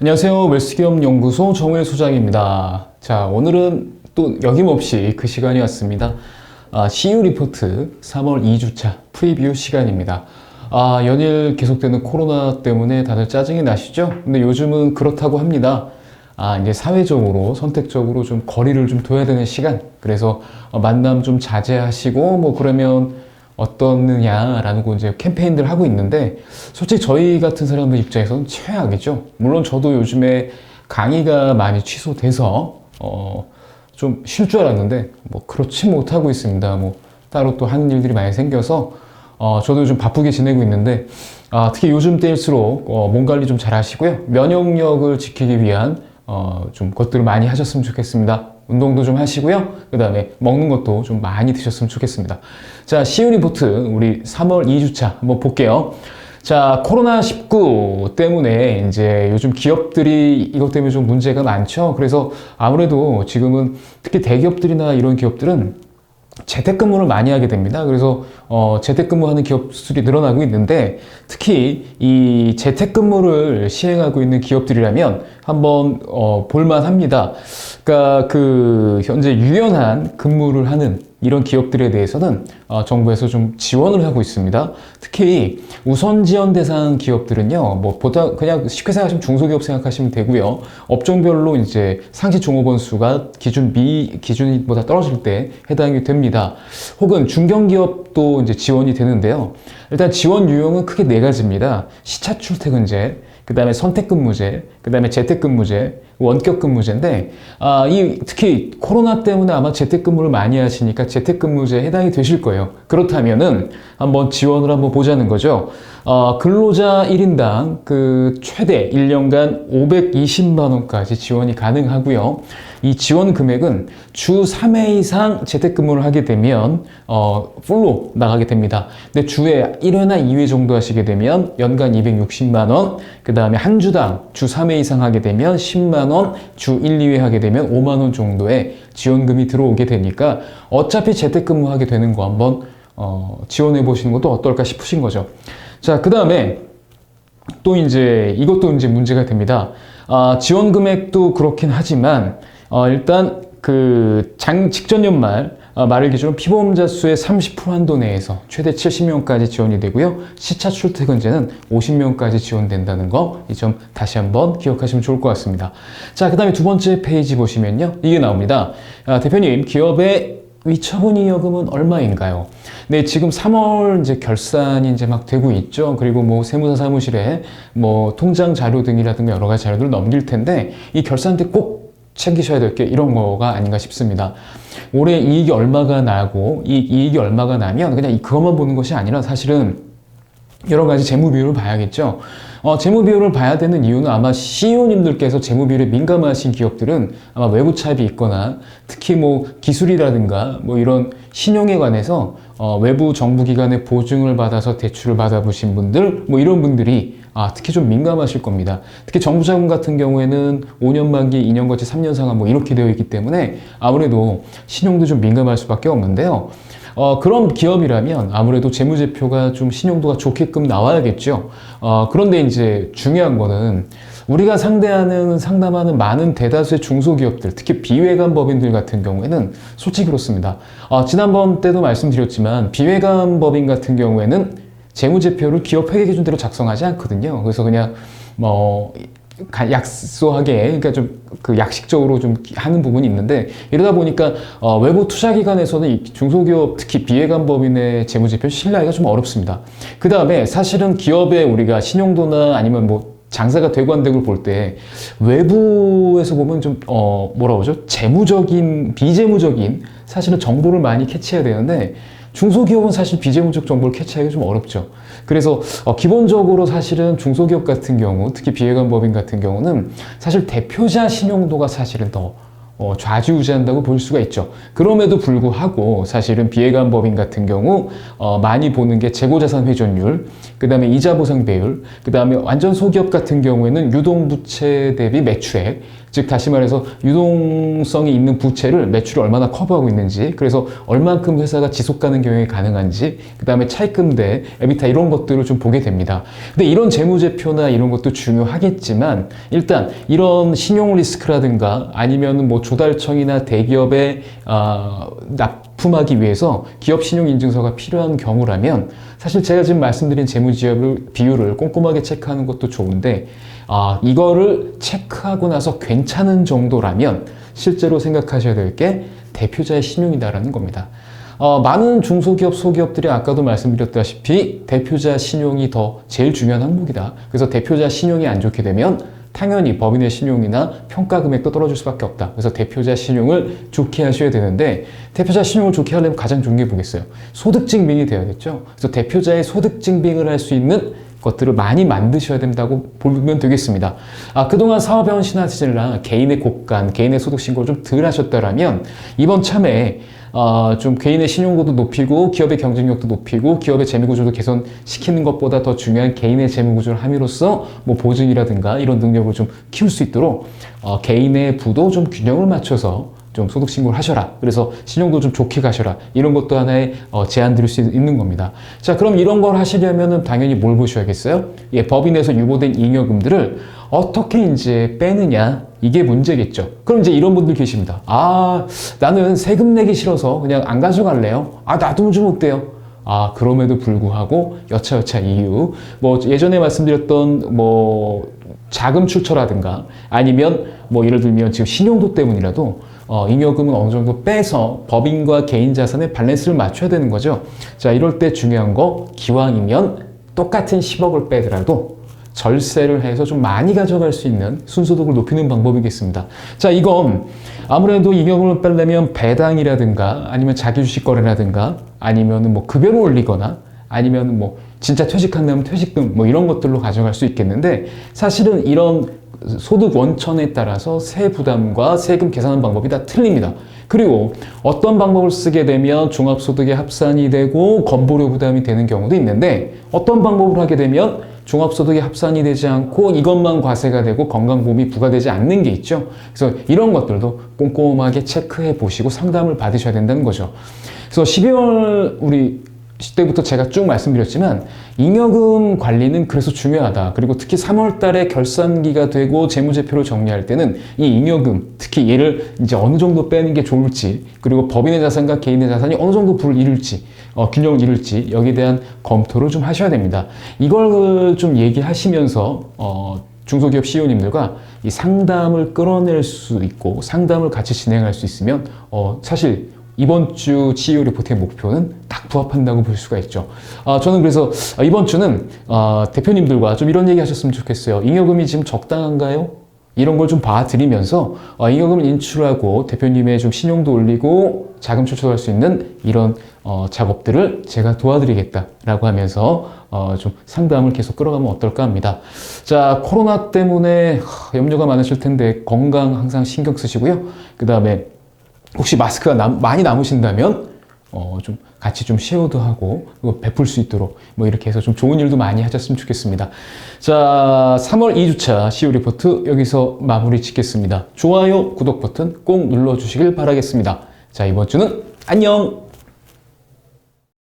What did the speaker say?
안녕하세요. 웰스기업연구소 정우일 소장입니다. 자, 오늘은 또 여김없이 그 시간이 왔습니다. CU 리포트 3월 2주차 프리뷰 시간입니다. 연일 계속되는 코로나 때문에 다들 짜증이 나시죠? 근데 요즘은 그렇다고 합니다. 이제 사회적으로, 선택적으로 좀 거리를 좀 둬야 되는 시간. 그래서 만남 좀 자제하시고, 그러면 어떻느냐라는 이제 캠페인들 하고 있는데, 솔직히 저희 같은 사람들 입장에서는 최악이죠. 물론 저도 요즘에 강의가 많이 취소돼서, 좀 쉴 줄 알았는데, 그렇지 못하고 있습니다. 따로 또 하는 일들이 많이 생겨서, 저도 좀 바쁘게 지내고 있는데, 특히 요즘 때일수록, 몸 관리 좀 잘 하시고요. 면역력을 지키기 위한, 좀 것들을 많이 하셨으면 좋겠습니다. 운동도 좀 하시고요. 그 다음에 먹는 것도 좀 많이 드셨으면 좋겠습니다. 자, CU 리포트 우리 3월 2주차 한번 볼게요. 자, 코로나19 때문에 이제 요즘 기업들이 이것 때문에 좀 문제가 많죠. 그래서 아무래도 지금은 특히 대기업들이나 이런 기업들은 재택근무를 많이 하게 됩니다. 그래서 재택근무하는 기업 수들이 늘어나고 있는데, 특히 이 재택근무를 시행하고 있는 기업들이라면 한번 볼만합니다. 그러니까 현재 유연한 근무를 하는 이런 기업들에 대해서는 정부에서 좀 지원을 하고 있습니다. 특히 우선 지원 대상 기업들은요, 보다 그냥 쉽게 생각하시면 중소기업 생각하시면 되고요. 업종별로 이제 상시 종업원 수가 기준보다 떨어질 때 해당이 됩니다. 혹은 중견기업도 이제 지원이 되는데요. 일단 지원 유형은 크게 네 가지입니다. 시차 출퇴근제, 그 다음에 선택근무제, 그 다음에 재택근무제, 원격근무제인데, 특히 코로나 때문에 아마 재택근무를 많이 하시니까 재택근무제에 해당이 되실 거예요. 그렇다면은 한번 지원을 한번 보자는 거죠. 근로자 1인당 최대 1년간 520만 원까지 지원이 가능하고요. 이 지원 금액은 주 3회 이상 재택근무를 하게 되면 풀로 나가게 됩니다. 근데 주에 1회나 2회 정도 하시게 되면 연간 260만 원, 그 다음에 한 주당 주 3회 이상 하게 되면 10만 원, 주 1, 2회 하게 되면 5만 원 정도의 지원금이 들어오게 되니까 어차피 재택근무 하게 되는 거 한번 지원해 보시는 것도 어떨까 싶으신 거죠. 자, 그 다음에 또 이것도 이제 문제가 됩니다. 지원 금액도 그렇긴 하지만 일단 직전 연말 말을 기준으로 피보험자 수의 30% 한도 내에서 최대 70명까지 지원이 되고요. 시차 출퇴근제는 50명까지 지원된다는 거, 이 점 다시 한번 기억하시면 좋을 것 같습니다. 자, 그 다음에 두 번째 페이지 보시면요. 이게 나옵니다. 대표님, 기업의 위처분이여금은 얼마인가요? 네, 지금 3월 이제 결산이 이제 막 되고 있죠. 그리고 세무사 사무실에 통장 자료 등이라든가 여러 가지 자료들을 넘길 텐데, 이 결산 때 꼭 챙기셔야 될 게 이런 거가 아닌가 싶습니다. 올해 이익이 얼마가 나고, 이 이익이 얼마가 나면 그냥 그것만 보는 것이 아니라 사실은 여러 가지 재무 비율을 봐야겠죠. 재무 비율을 봐야 되는 이유는 아마 CEO님들께서 재무 비율에 민감하신 기업들은 아마 외부 차입이 있거나, 특히 기술이라든가 이런 신용에 관해서 외부 정부기관의 보증을 받아서 대출을 받아보신 분들, 이런 분들이 특히 좀 민감하실 겁니다. 특히 정부자금 같은 경우에는 5년 만기, 2년 거치, 3년 상환 이렇게 되어 있기 때문에 아무래도 신용도 좀 민감할 수밖에 없는데요. 그런 기업이라면 아무래도 재무제표가 좀 신용도가 좋게끔 나와야겠죠. 그런데 이제 중요한 거는 우리가 상담하는 많은 대다수의 중소기업들, 특히 비회관 법인들 같은 경우에는 솔직히 그렇습니다. 지난번 때도 말씀드렸지만 비회관 법인 같은 경우에는 재무제표를 기업 회계 기준대로 작성하지 않거든요. 그래서 그냥 약소하게, 그러니까 좀 약식적으로 좀 하는 부분이 있는데, 이러다 보니까 외부 투자기관에서는 이 중소기업, 특히 비회관 법인의 재무제표 신뢰하기가 좀 어렵습니다. 그 다음에 사실은 기업의 우리가 신용도나 아니면 장사가 되고 안 되고를 볼 때 외부에서 보면 좀 비재무적인 사실은 정보를 많이 캐치해야 되는데, 중소기업은 사실 비재무적 정보를 캐치하기가 좀 어렵죠. 그래서 기본적으로 사실은 중소기업 같은 경우, 특히 비회관 법인 같은 경우는 사실 대표자 신용도가 사실은 더 좌지우지한다고 볼 수가 있죠. 그럼에도 불구하고 사실은 비례감 법인 같은 경우 많이 보는 게 재고자산 회전율, 그 다음에 이자 보상 배율, 그 다음에 완전 소기업 같은 경우에는 유동부채 대비 매출액, 즉 다시 말해서 유동성이 있는 부채를 매출을 얼마나 커버하고 있는지, 그래서 얼만큼 회사가 지속가능 경영이 가능한지, 그 다음에 차입금 대 에비타 이런 것들을 좀 보게 됩니다. 근데 이런 재무제표나 이런 것도 중요하겠지만 일단 이런 신용 리스크라든가 아니면 뭐 조달청이나 대기업에 납품하기 위해서 기업 신용 인증서가 필요한 경우라면 사실 제가 지금 말씀드린 재무지표 비율을 꼼꼼하게 체크하는 것도 좋은데 이거를 체크하고 나서 괜찮은 정도라면 실제로 생각하셔야 될 게 대표자의 신용이다라는 겁니다. 많은 중소기업, 소기업들이 아까도 말씀드렸다시피 대표자 신용이 제일 중요한 항목이다. 그래서 대표자 신용이 안 좋게 되면 당연히 법인의 신용이나 평가 금액도 떨어질 수밖에 없다. 그래서 대표자 신용을 좋게 하셔야 되는데 대표자 신용을 좋게 하려면 가장 좋은 게 뭐겠어요? 소득 증빙이 되어야겠죠. 그래서 대표자의 소득 증빙을 할 수 있는 것들을 많이 만드셔야 된다고 보면 되겠습니다. 그동안 사업회원 신하시느라 개인의 곡간, 개인의 소득 신고를 좀 덜 하셨다라면 이번 참에 좀 개인의 신용도도 높이고 기업의 경쟁력도 높이고 기업의 재무구조도 개선시키는 것보다 더 중요한 개인의 재무구조를 함으로써 뭐 보증이라든가 이런 능력을 좀 키울 수 있도록 개인의 부도 좀 균형을 맞춰서 좀 소득 신고를 하셔라. 그래서 신용도 좀 좋게 가셔라. 이런 것도 하나의 제안 드릴 수 있는 겁니다. 자, 그럼 이런 걸 하시려면은 당연히 뭘 보셔야겠어요? 법인에서 유보된 잉여금들을 어떻게 이제 빼느냐. 이게 문제겠죠. 그럼 이제 이런 분들 계십니다. 나는 세금 내기 싫어서 그냥 안 가져갈래요. 놔두면 좀 어때요? 그럼에도 불구하고 여차여차 이유, 뭐 예전에 말씀드렸던 뭐 자금 출처라든가 아니면 뭐 예를 들면 지금 신용도 때문이라도 잉여금은 어느 정도 빼서 법인과 개인 자산의 밸런스를 맞춰야 되는 거죠. 자, 이럴 때 중요한 거 기왕이면 똑같은 10억을 빼더라도 절세를 해서 좀 많이 가져갈 수 있는 순소득을 높이는 방법이겠습니다. 자, 이건 아무래도 잉여금을 빼려면 배당이라든가 아니면 자기주식 거래라든가 아니면 뭐 급여를 올리거나 아니면 뭐 진짜 퇴직한다면 퇴직금 뭐 이런 것들로 가져갈 수 있겠는데 사실은 이런 소득 원천에 따라서 세 부담과 세금 계산하는 방법이 다 틀립니다. 그리고 어떤 방법을 쓰게 되면 종합소득에 합산이 되고 건보료 부담이 되는 경우도 있는데 어떤 방법을 하게 되면 종합소득에 합산이 되지 않고 이것만 과세가 되고 건강보험이 부과되지 않는 게 있죠. 그래서 이런 것들도 꼼꼼하게 체크해 보시고 상담을 받으셔야 된다는 거죠. 그래서 12월 우리 때부터 제가 쭉 말씀드렸지만 잉여금 관리는 그래서 중요하다. 그리고 특히 3월 달에 결산기가 되고 재무제표를 정리할 때는 이 잉여금, 특히 얘를 이제 어느 정도 빼는 게 좋을지, 그리고 법인의 자산과 개인의 자산이 어느 정도 불을 이룰지, 균형을 이룰지 여기에 대한 검토를 좀 하셔야 됩니다. 이걸 좀 얘기하시면서 중소기업 CEO님들과 이 상담을 끌어낼 수 있고 상담을 같이 진행할 수 있으면 사실 이번 주 CEO 리포트의 목표는 딱 부합한다고 볼 수가 있죠. 저는 그래서 이번 주는 대표님들과 좀 이런 얘기 하셨으면 좋겠어요. 잉여금이 지금 적당한가요? 이런 걸 좀 봐드리면서 잉여금을 인출하고 대표님의 좀 신용도 올리고 자금 출처할 수 있는 이런 작업들을 제가 도와드리겠다라고 하면서 좀 상담을 계속 끌어가면 어떨까 합니다. 자, 코로나 때문에 염려가 많으실 텐데 건강 항상 신경 쓰시고요. 그 다음에 혹시 마스크가 많이 남으신다면 좀 같이 좀 쉐어도 하고 그리고 베풀 수 있도록 뭐 이렇게 해서 좀 좋은 일도 많이 하셨으면 좋겠습니다. 자, 3월 2주차 CEO 리포트 여기서 마무리 짓겠습니다. 좋아요, 구독 버튼 꼭 눌러주시길 바라겠습니다. 자, 이번 주는 안녕!